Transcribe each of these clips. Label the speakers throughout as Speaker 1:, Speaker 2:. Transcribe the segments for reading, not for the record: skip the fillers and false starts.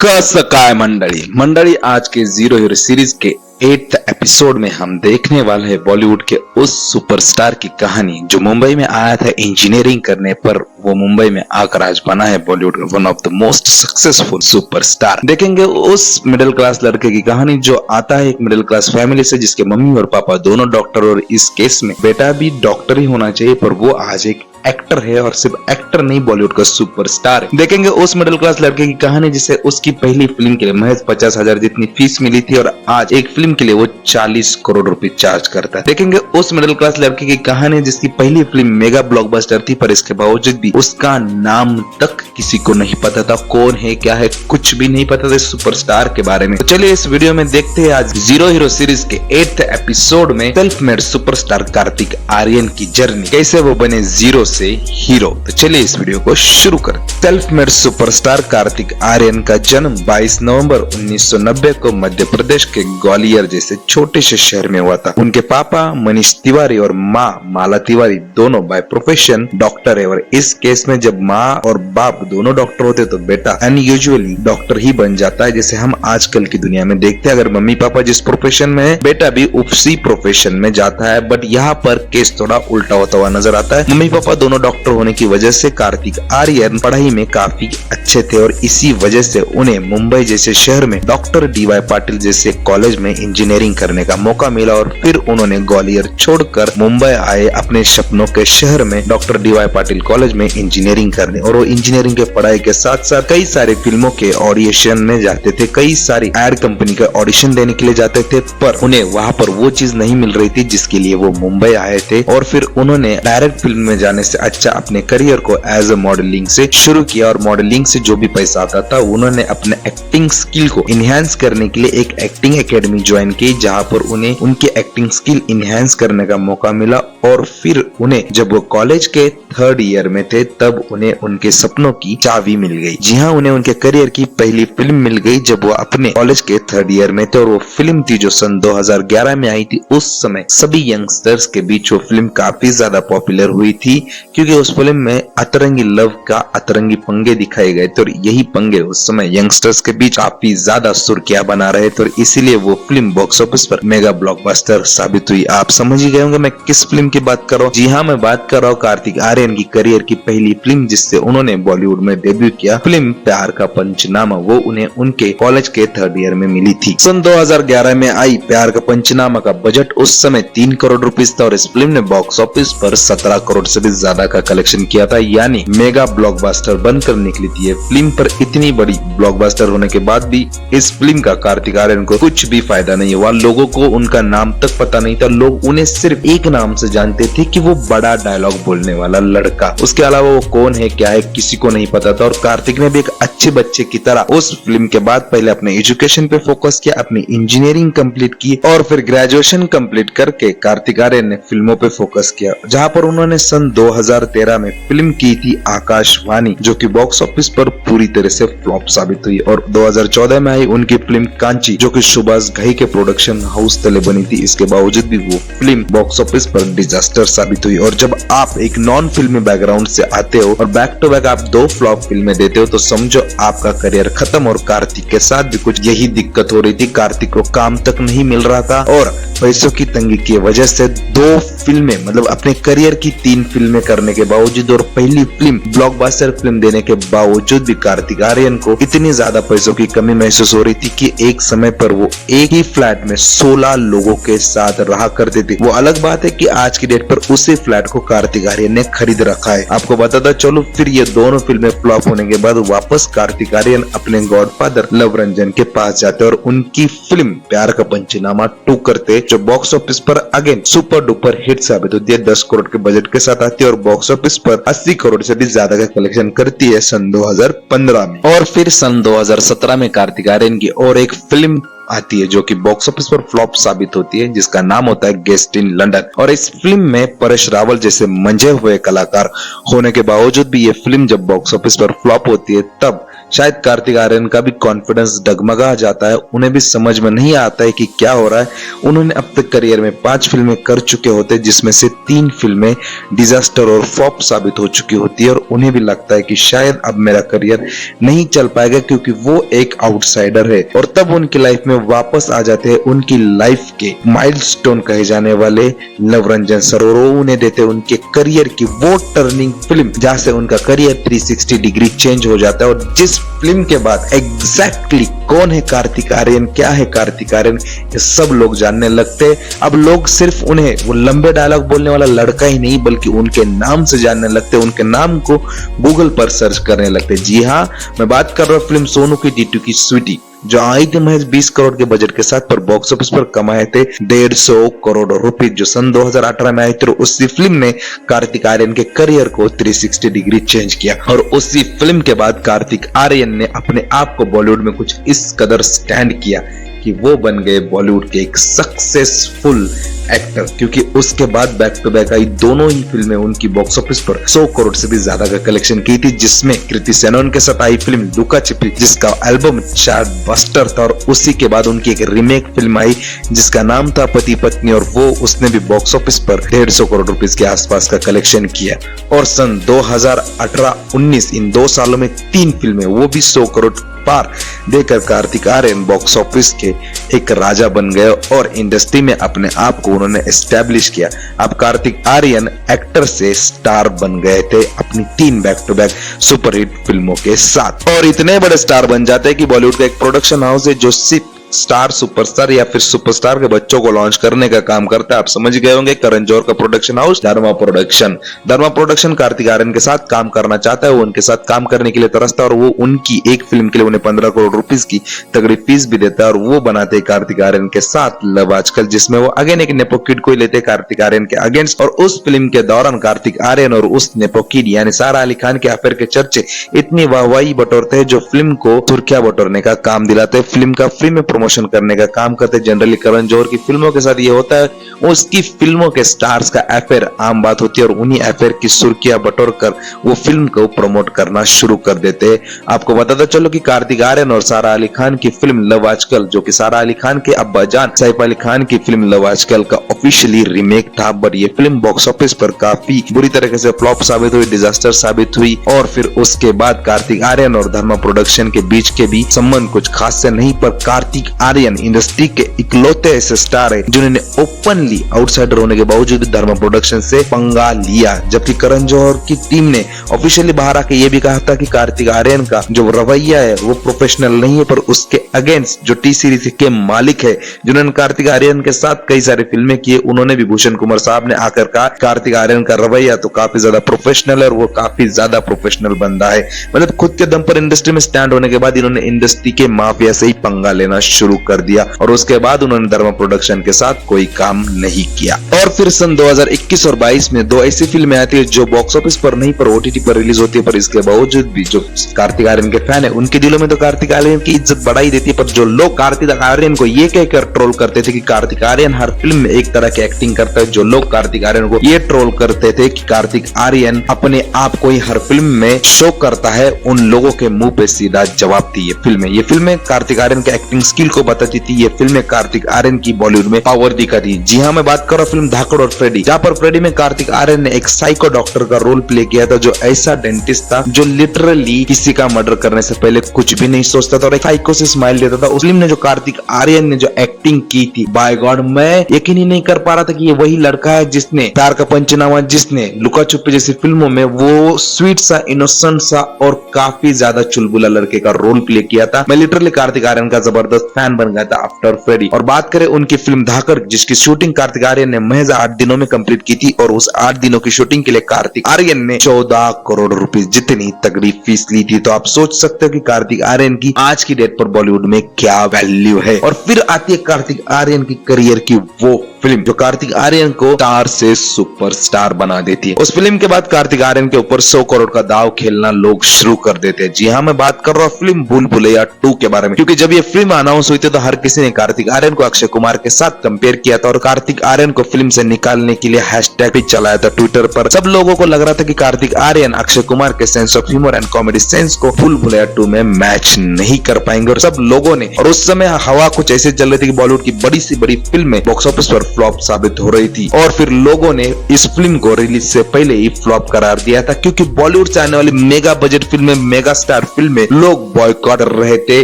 Speaker 1: कसं काय मंडळी आज के जीरो हीरो सीरीज के 8th एपिसोड में हम देखने वाले हैं बॉलीवुड के उस सुपरस्टार की कहानी जो मुंबई में आया था इंजीनियरिंग करने पर वो मुंबई में आकर आज बना है बॉलीवुड का one of the most successful superstar. देखेंगे उस मिडिल क्लास लड़के की कहानी जो आता है एक मिडिल क्लास फैमिली से जिसके मम्मी और पापा दोनों डॉक्टर और इस केस में बेटा भी डॉक्टर ही होना चाहिए पर वो आज एक एक्टर है और सिर्फ एक्टर नहीं बॉलीवुड का सुपरस्टार है। देखेंगे उस मिडिल क्लास लड़के की कहानी जिसे उसकी पहली फिल्म के लिए महज 50,000 जितनी फीस मिली थी और आज एक फिल्म के लिए वो 40 करोड़ रुपए चार्ज करता है। देखेंगे उस मिडिल क्लास लड़के की कहानी जिसकी पहली फिल्म मेगा ब्लॉकबस्टर थी पर इसके बावजूद भी उसका नाम तक किसी को नहीं पता था, कौन है क्या है कुछ भी नहीं पता था इस सुपरस्टार के बारे में। तो चलिए इस वीडियो में देखते हैं आज जीरो हीरो सीरीज के 8th एपिसोड में self made superstar Kartik Aaryan की जर्नी, कैसे वो बने जीरो से हीरो। तो चलिए इस वीडियो को शुरू करें। Self made superstar Kartik Aryan का जन्म 22 नवंबर 1990 को मध्य प्रदेश के ग्वालियर जैसे छोटे से शहर में हुआ था। उनके पापा मनीष तिवारी और माँ माला तिवारी दोनों बाय प्रोफेशन डॉक्टर है और इस केस में जब माँ और बाप दोनों डॉक्टर होते तो बेटा अनयूजुअली डॉक्टर ही बन जाता है, जैसे हम आजकल की दुनिया में देखते हैं। अगर मम्मी पापा जिस प्रोफेशन में है बेटा भी उसी प्रोफेशन में जाता है, बट यहाँ पर केस थोड़ा उल्टा होता हुआ नजर आता है। मम्मी पापा दोनों डॉक्टर होने की वजह से कार्तिक आर्यन पढ़ाई में काफी अच्छे थे और इसी वजह से उन्हें मुंबई जैसे शहर में डॉक्टर DY पाटिल जैसे कॉलेज में इंजीनियरिंग करने का मौका मिला और फिर उन्होंने ग्वालियर छोड़कर मुंबई आए अपने सपनों के शहर में डॉक्टर DY पाटिल कॉलेज में इंजीनियरिंग करने। और वो इंजीनियरिंग के पढ़ाई के साथ साथ कई सारे फिल्मों के ऑडिशन में जाते थे, कई सारी एड कंपनी का ऑडिशन देने के लिए जाते थे, पर उन्हें वहाँ पर वो चीज नहीं मिल रही थी जिसके लिए वो मुंबई आए थे। और फिर उन्होंने डायरेक्ट फिल्म में जाने से अच्छा अपने करियर को एज ए मॉडलिंग से शुरू किया और मॉडलिंग से जो भी पैसा आता था उन्होंने अपने एक्टिंग स्किल को इनहेंस करने के लिए एक एक्टिंग एकेडमी ज्वाइन की जहां पर उन्हें उनकी एक्टिंग स्किल इनहेंस करने का मौका मिला। और फिर उन्हें जब वो कॉलेज के 3rd ईयर में थे तब उन्हें उनके सपनों की चाबी मिल गई। जी हाँ, उन्हें उनके करियर की पहली फिल्म मिल गई जब वो अपने कॉलेज के 3rd ईयर में थे और वो फिल्म थी जो सन 2011 में आई थी। उस समय सभी यंगस्टर्स के बीच वो फिल्म काफी ज्यादा पॉपुलर हुई थी क्योंकि उस फिल्म में अतरंगी लव का अतरंगी पंगे दिखाए गए थे और यही पंगे उस समय यंगस्टर्स के बीच काफी ज्यादा सुर्खियां बना रहे थे और इसीलिए वो फिल्म बॉक्स ऑफिस पर मेगा ब्लॉकबस्टर साबित हुई। आप समझ ही गए होंगे मैं किस फिल्म की बात कर रहा हूँ। जी हाँ, मैं बात कर रहा हूँ कार्तिक आर्यन की करियर की पहली फिल्म जिससे उन्होंने बॉलीवुड में डेब्यू किया, फिल्म प्यार का पंचनामा। वो उन्हें उनके कॉलेज के 3rd ईयर में मिली थी। सन 2011 में आई प्यार का पंचनामा का बजट उस समय 3 करोड़ रुपीज था और इस फिल्म ने बॉक्स ऑफिस पर 17 करोड़ से भी ज्यादा का कलेक्शन किया था, यानी मेगा ब्लॉकबस्टर बनकर निकली थी ये फिल्म। पर इतनी बड़ी ब्लॉकबस्टर होने के बाद भी इस फिल्म का कार्तिक आर्यन को कुछ भी फायदा नहीं हुआ। लोगों को उनका नाम तक पता नहीं था, लोग उन्हें सिर्फ एक नाम से जानते थे कि वो बड़ा डायलॉग बोलने वाला लड़का। उसके अलावा वो कौन है क्या है किसी को नहीं पता था। और कार्तिक ने भी एक अच्छे बच्चे की तरह उस फिल्म के बाद पहले अपने एजुकेशन पे फोकस किया, अपनी इंजीनियरिंग कंप्लीट की और फिर ग्रेजुएशन कंप्लीट करके कार्तिक आर्यन ने फिल्मों पे फोकस किया, जहां पर उन्होंने सन 2013 में फिल्म की थी आकाशवाणी जो कि बॉक्स ऑफिस पर पूरी तरह से फ्लॉप साबित हुई। और 2014 में आई उनकी फिल्म कांची जो कि सुभाष घई के प्रोडक्शन हाउस तले बनी थी। इसके बावजूद भी वो फिल्म बॉक्स ऑफिस पर डिजास्टर साबित हुई। और जब आप एक नॉन फिल्मी बैकग्राउंड से आते हो और बैक टू बैक आप 2 फ्लॉप फिल्में देते हो तो समझो आपका करियर खत्म। और कार्तिक के साथ भी कुछ यही दिक्कत हो रही थी, कार्तिक को काम तक नहीं मिल रहा था और पैसों की तंगी की वजह से 2 फिल्में मतलब अपने करियर की 3 फिल्में करने के बावजूद और पहली फिल्म ब्लॉकबस्टर फिल्म देने के बावजूद भी कार्तिक आर्यन को इतनी ज्यादा पैसों की कमी महसूस हो रही थी कि एक समय पर वो एक ही फ्लैट में 16 लोगों के साथ रहा करते थे। वो अलग बात है कि आज की डेट पर उसी फ्लैट को कार्तिक आर्यन ने खरीद रखा है। आपको बताता चलो फिर ये दोनों फिल्में फ्लॉप होने के बाद वापस कार्तिक आर्यन अपने गॉडफादर लव रंजन के पास जाते और उनकी फिल्म प्यार का पंचनामा 2 करते जो बॉक्स ऑफिस पर अगेन सुपर डुपर हिट साबित होती है। 10 करोड़ के बजट के साथ आती है और बॉक्स ऑफिस पर 80 करोड़ से भी ज्यादा का कलेक्शन करती है सन 2015 में। और फिर सन 2017 में कार्तिक आर्यन की और एक फिल्म आती है जो कि बॉक्स ऑफिस पर फ्लॉप साबित होती है जिसका नाम होता है गेस्ट इन लंदन। और इस फिल्म में परेश रावल जैसे मंजे हुए कलाकार होने के बावजूद भी ये फिल्म जब बॉक्स ऑफिस पर फ्लॉप होती है तब शायद कार्तिक आर्यन का भी कॉन्फिडेंस डगमगा जाता है, उन्हें भी समझ में नहीं आता है कि क्या हो रहा है। उन्होंने अब तक करियर में 5 फिल्में कर चुके होते, जिसमें से 3 फिल्में डिजास्टर और फ्लॉप साबित हो चुकी होती है और उन्हें भी लगता है कि शायद अब मेरा करियर नहीं चल पाएगा, क्योंकि वो एक आउटसाइडर है। और तब उनकी लाइफ में वापस आ जाते हैं उनकी लाइफ के माइलस्टोन कहे जाने वाले लव रंजन सर, और वो उन्हें देते हैं उनके करियर की वो टर्निंग फिल्म जहां से उनका करियर 360 डिग्री चेंज हो जाता है। और जिस फिल्म के बाद एग्जैक्टली कौन है कार्तिक आर्यन, क्या है कार्तिक आर्यन, ये सब लोग जानने लगते हैं। अब लोग सिर्फ उन्हें वो लंबे डायलॉग बोलने वाला लड़का ही नहीं, बल्कि उनके नाम से जानने लगते हैं, उनके नाम को गूगल पर सर्च करने लगते हैं। जी हाँ, मैं बात कर रहा हूँ फिल्म सोनू की टीटू की स्वीटी, जो आई थी महज 20 करोड़ के बजट के साथ, पर बॉक्स ऑफिस पर कमाए थे 150 करोड़ रुपए, जो सन 2018 में आई थी। उसी फिल्म ने कार्तिक आर्यन के करियर को 360 डिग्री चेंज किया और उसी फिल्म के बाद कार्तिक आर्यन ने अपने आप को बॉलीवुड में कुछ इस कदर स्टैंड किया कि वो बन गए बॉलीवुड के एक सक्सेसफुल एक्टर, क्योंकि उसके बाद बैक टू बैक आई दोनों ही फिल्में उनकी बॉक्स ऑफिस पर 100 करोड़ से भी ज्यादा का कलेक्शन की थी, जिसमें कृति सेनन के साथ आई फिल्म लुका छिपी, जिसका एल्बम चार्ट बस्टर था, और उसी के बाद उनकी एक रीमेक फिल्म आई जिसका नाम था पति पत्नी, और वो उसने भी बॉक्स ऑफिस पर 150 करोड़ रुपीस के आसपास का कलेक्शन किया। और सन 2018-19 इन 2 सालों में 3 फिल्में, वो भी 100 करोड़ पार देकर कार्तिक आर्यन बॉक्स ऑफिस के एक राजा बन गए और इंडस्ट्री में अपने आप को उन्होंने एस्टेब्लिश किया। अब कार्तिक आर्यन एक्टर से स्टार बन गए थे अपनी 3 बैक टू बैक सुपरहिट फिल्मों के साथ, और इतने बड़े स्टार बन जाते हैं कि बॉलीवुड का एक प्रोडक्शन हाउस है जो सिर्फ स्टार, सुपरस्टार या फिर सुपरस्टार के बच्चों को लॉन्च करने का काम करता है। आप समझ गए होंगे, करण जौहर का प्रोडक्शन हाउस धर्मा प्रोडक्शन। धर्मा प्रोडक्शन कार्तिक आर्यन के साथ काम करना चाहता है, वो उनके साथ काम करने के लिए तरसता है, और वो उनकी एक फिल्म के लिए उन्हें 15 करोड़ रुपीस की तगड़ी फीस भी देता है, और वो बनाते हैं कार्तिक आर्यन के साथ लव आजकल, जिसमें वो अगेन एक नेपो किड को ही लेते हैं कार्तिक आर्यन के अगेंस्ट। और उस फिल्म के दौरान कार्तिक आर्यन और उस नेपो किड यानी सारा अली खान के अफेयर के चर्चे इतनी वाहवाही बटोरते हैं, जो फिल्म को सुर्खियां बटोरने का काम दिलाते हैं, फिल्म का फ्री में प्रमोशन करने का काम करते। जनरली करण जौहर की फिल्मों के साथ ये होता है, उसकी फिल्मों के स्टार्स का अफेयर आम बात होती है, और उन्हीं अफेयर की सुर्खियां बटोर कर वो फिल्म को प्रमोट करना शुरू कर देते हैं। आपको बताता चलो कि कार्तिक आर्यन और सारा अली खान की फिल्म लव आजकल, जो कि सारा अली खान के अब्बाजान सैफ अली खान की फिल्म लव आजकल का ऑफिशियली रीमेक था, बट ये फिल्म बॉक्स ऑफिस पर काफी बुरी तरीके से फ्लॉप साबित हुई, डिजास्टर साबित हुई। और फिर उसके बाद कार्तिक आर्यन और धर्मा प्रोडक्शन के बीच के भी संबंध कुछ खास से नहीं, पर कार्तिक आर्यन इंडस्ट्री के इकलौते ऐसे स्टार है जिन्होंने ओपनली आउटसाइडर होने के बावजूद धर्मा प्रोडक्शन से पंगा लिया, जबकि करण जौहर की टीम ने ऑफिशियली बाहर आके ये भी कहा था कि कार्तिक आर्यन का जो रवैया है वो प्रोफेशनल नहीं है, पर उसके अगेंस्ट जो टी सीरीज के मालिक है जिन्होंने कार्तिक आर्यन के साथ कई सारी फिल्में की, उन्होंने भी भूषण कुमार साहब ने आकर कहा कार्तिक आर्यन का रवैया तो काफी ज्यादा प्रोफेशनल है और वो काफी ज्यादा प्रोफेशनल बंदा है। मतलब खुद के दम पर इंडस्ट्री में स्टैंड होने के बाद इन्होंने इंडस्ट्री के माफिया से ही पंगा लेना शुरू कर दिया, और उसके बाद उन्होंने धर्मा प्रोडक्शन के साथ कोई काम नहीं किया। और फिर सन 2021 और 22 में 2 ऐसी फिल्में आती है जो बॉक्स ऑफिस पर नहीं पर ओटीटी पर रिलीज होती है, पर इसके बावजूद भी जो कार्तिक आर्यन के फैन है उनके दिलों में तो कार्तिक आर्यन की इज्जत बढ़ा ही देती है। पर जो लोग कार्तिक आर्यन को ये कहकर ट्रोल करते थे कि कार्तिक आर्यन हर फिल्म में एक तरह की एक्टिंग करता है, जो लोग कार्तिक आर्यन को ये ट्रोल करते थे कि कार्तिक आर्यन अपने आप को ही हर फिल्म में शो करता है, उन लोगों के मुंह पे सीधा जवाब थी ये फिल्में कार्तिक आर्यन के एक्टिंग स्किल को बताती थी। ये फिल्में कार्तिक आर्यन की बॉलीवुड में पावर दिखाती। जी हाँ, मैं बात कर रहा हूँ फिल्म धाकड़ और फ्रेडी, जहाँ पर फ्रेडी में कार्तिक आर्यन ने एक साइको डॉक्टर का रोल प्ले किया था, जो ऐसा डेंटिस्ट था जो लिटरली किसी का मर्डर करने से पहले कुछ भी नहीं सोचता था और एक साइको से स्माइल देता था। उस फिल्म ने जो कार्तिक आर्यन ने जो एक्टिंग की थी, बाय गॉड मैं यकीन ही नहीं कर पा रहा था कि ये वही लड़का है जिसने प्यार का पंचनामा, जिसने लुका छुपी जैसी फिल्मों में वो स्वीट सा, इनोसेंट सा और काफी ज्यादा चुलबुला लड़के का रोल प्ले किया था। मैं लिटरली कार्तिक आर्यन का जबरदस्त फैन बन गया था आफ्टर फ्रेडी। और बात करें उनकी फिल्म धाकड़, जिसकी शूटिंग कार्तिक आर्यन ने महज 8 दिनों में कंप्लीट की थी, और उस 8 दिनों की शूटिंग के लिए कार्तिक आर्यन ने 14 करोड़ रुपए जितनी तगड़ी फीस ली थी। तो आप सोच सकते हो कि कार्तिक आर्यन की आज की डेट पर बॉलीवुड बॉलीवुड में क्या वैल्यू है। और फिर आती है कार्तिक आर्यन की करियर की वो फिल्म जो कार्तिक आर्यन को स्टार से सुपरस्टार बना देती है। उस फिल्म के बाद कार्तिक आर्यन के ऊपर 100 करोड़ का दाव खेलना लोग शुरू कर देते हैं। जी हाँ, मैं बात कर रहा हूँ फिल्म भूल भुलैया 2 के बारे में, क्योंकि जब ये फिल्म अनाउंस हुई थी तो हर किसी ने कार्तिक आर्यन को अक्षय कुमार के साथ कंपेयर किया था और कार्तिक आर्यन को फिल्म से निकालने के लिए हैशटैग भी चलाया था ट्विटर पर। सब लोगों को लग रहा था कि कार्तिक आर्यन अक्षय कुमार के sense of humour and comedy sense को भूल भुलैया 2 में मैच नहीं कर पाएंगे और सब लोगों ने, और उस समय हवा कुछ ऐसे चल रही थी कि बॉलीवुड की बड़ी से बड़ी फिल्में बॉक्स ऑफिस पर फ्लॉप साबित हो रही थी और फिर लोगों ने इस फिल्म को रिलीज से पहले ही फ्लॉप करार दिया था, क्योंकि बॉलीवुड से आने वाली मेगा बजट फिल्में, मेगा स्टार फिल्में लोग बॉयकॉट कर रहे थे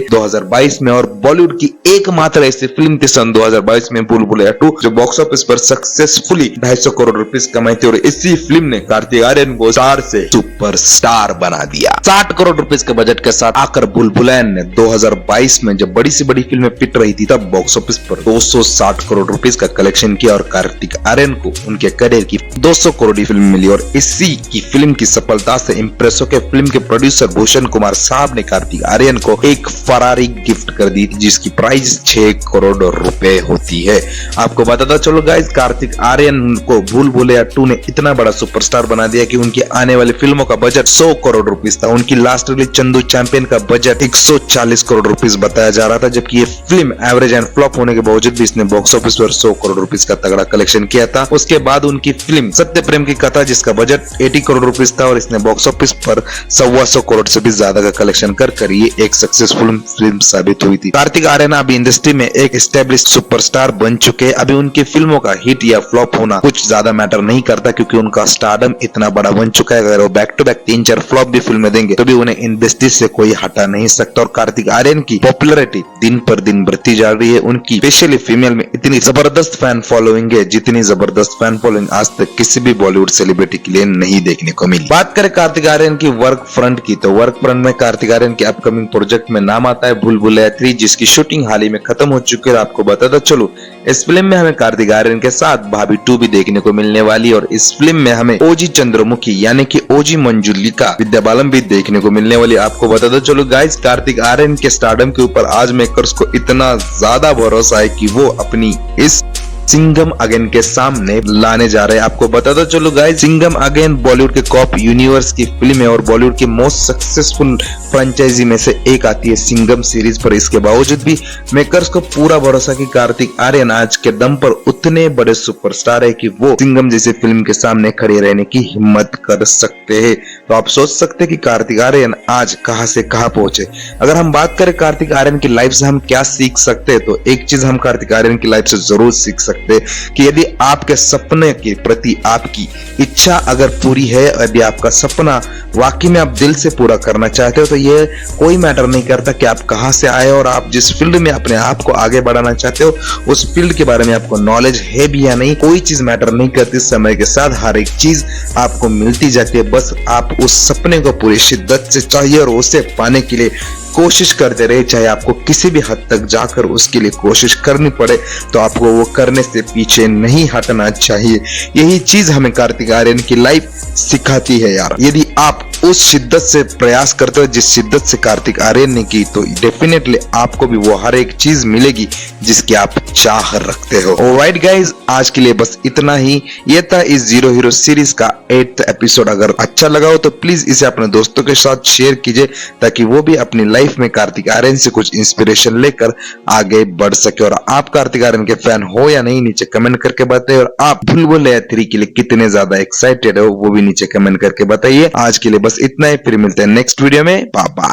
Speaker 1: 2022 में। और बॉलीवुड की एकमात्र ऐसी फिल्म थी सन 2022 में भूल भुलैया 2 जो बॉक्स ऑफिस पर सक्सेसफुली 250 करोड़ रुपीस कमाई थी और इसी फिल्म ने कार्तिक आर्यन को स्टार से सुपरस्टार बना दिया। 60 करोड़ रुपीस के बजट के साथ आकर भूल भुलैया ने 2022 में जब बड़ी से बड़ी फिल्में पिट रही थी तब बॉक्स ऑफिस पर 260 करोड़ रुपीस का कलेक्शन किया और कार्तिक आर्यन को उनके करियर की 200 करोड़ फिल्म मिली। और इसी की फिल्म की सफलता से इंप्रेस होकर फिल्म के प्रोड्यूसर भूषण कुमार साहब ने कार्तिक आर्यन को एक फरारी गिफ्ट कर दी जिसकी प्राइस 6 करोड़ रुपए होती है। आपको बताता चलो गाइस, कार्तिक आर्यन को भूल भुलैया 2 ने इतना बड़ा सुपरस्टार बना दिया कि उनकी आने वाली फिल्मों का बजट 100 करोड़ रुपीस था। उनकी लास्ट रिलीज चंदू चैंपियन का बजट 140 करोड़ रुपीस बताया जा रहा था, जबकि ये फिल्म एवरेज एंड फ्लॉप होने के बावजूद भी इसने बॉक्स ऑफिस पर 100 करोड़ रुपीस का तगड़ा कलेक्शन किया था। उसके बाद उनकी फिल्म सत्य प्रेम की कथा जिसका बजट 80 करोड़ रुपीस था और इसने बॉक्स ऑफिस पर 125 करोड़ से भी ज्यादा का कलेक्शन कर ये एक सक्सेसफुल फिल्म साबित हुई थी। कार्तिक आर्यन अभी इंडस्ट्री में एक एस्टेब्लिश्ड सुपरस्टार बन चुके। अभी उनकी फिल्मों का हिट या फ्लॉप होना कुछ ज्यादा मैटर नहीं करता, क्योंकि उनका स्टारडम इतना बड़ा बन चुका है। अगर वो बैक टू बैक 3-4 फ्लॉप भी फिल्में देंगे तो भी उन्हें इंडस्ट्री से कोई हटा नहीं सकता। और कार्तिक आर्यन की पॉपुलैरिटी दिन पर दिन बढ़ती जा रही है। उनकी स्पेशली फीमेल में इतनी जबरदस्त फैन फॉलोइंग है जितनी जबरदस्त फैन फॉलोइंग आज तक किसी भी बॉलीवुड सेलिब्रिटी के लिए नहीं देखने को मिली। बात करें कार्तिक आर्यन की वर्क फ्रंट की, तो वर्क फ्रंट में कार्तिक आर्यन के अपकमिंग प्रोजेक्ट में नाम आता है भूल भुलैया 3 जिसकी शूटिंग हाल ही में खत्म हो चुकी है। आपको बताता चलो, इस फिल्म में हमें कार्तिक आर्यन के साथ भाभी 2 भी देखने को मिलने वाली और इस फिल्म में हमें ओजी चंद्रमुखी यानी कि ओजी मंजुलिका विद्या बालन भी देखने को मिलने वाली। आपको बताता चलो गाइस, कार्तिक आर्यन के स्टारडम के ऊपर आज मेकर्स को इतना ज्यादा भरोसा है कि वो अपनी इस सिंघम अगेन के सामने लाने जा रहे हैं। आपको बताता चलो गाइस, सिंघम अगेन बॉलीवुड के कॉप यूनिवर्स की फिल्म है और बॉलीवुड की मोस्ट सक्सेसफुल फ्रेंचाइजी में से एक आती है सिंघम सीरीज पर। इसके बावजूद भी मेकर्स को पूरा भरोसा कि कार्तिक आर्यन आज के दम पर उतने बड़े सुपरस्टार है कि वो सिंघम जैसी फिल्म के सामने खड़े रहने की हिम्मत कर सकते हैं। तो आप सोच सकते हैं कि कार्तिक आर्यन आज कहां से कहां पहुंचे। अगर हम बात करें कार्तिक आर्यन की लाइफ से हम क्या सीख सकते हैं, तो एक चीज हम कार्तिक आर्यन की लाइफ से जरूर सीख सकते कि यदि आपके सपने के प्रति आपकी इच्छा अगर पूरी है, यदि आपका सपना वाकई में आप दिल से पूरा करना चाहते हो, तो ये कोई मैटर नहीं करता कि आप कहां से आए और आप जिस फील्ड में अपने आप को आगे बढ़ाना चाहते हो उस फील्ड के बारे में आपको नॉलेज है भी या नहीं, कोई चीज मैटर नहीं करती। समय के साथ हर एक चीज आपको मिलती जाती है। बस आप उस सपने को पूरी शिद्दत से चाहिए और उसे पाने के लिए कोशिश करते रहे, चाहे आपको किसी भी हद तक जाकर उसके लिए कोशिश करनी पड़े, तो आपको वो करने से पीछे नहीं हटना चाहिए। यही चीज हमें कार्तिक आर्यन की लाइफ सिखाती है यार। यदि आप उस शिद्दत से प्रयास करते हो जिस शिद्दत से कार्तिक आर्यन ने की, तो डेफिनेटली आपको भी वो हर एक चीज मिलेगी जिसकी आप चाह रखते हो। ऑलराइट गाइज, आज के लिए बस इतना ही। ये था इस जीरो हीरो सीरीज का 8th एपिसोड। अगर अच्छा लगा हो तो प्लीज इसे अपने दोस्तों के साथ शेयर कीजिए ताकि वो भी अपनी लाइफ में कार्तिक आर्यन से कुछ इंस्पिरेशन लेकर आगे बढ़ सके। और आप कार्तिक आर्यन के फैन हो या नहीं, नीचे कमेंट करके बताइए। और आप भूल भुलैया 3 के लिए कितने ज्यादा एक्साइटेड हो वो भी नीचे कमेंट करके बताइए। आज के लिए बस इतना ही, फिर मिलते हैं नेक्स्ट वीडियो में। Bye bye.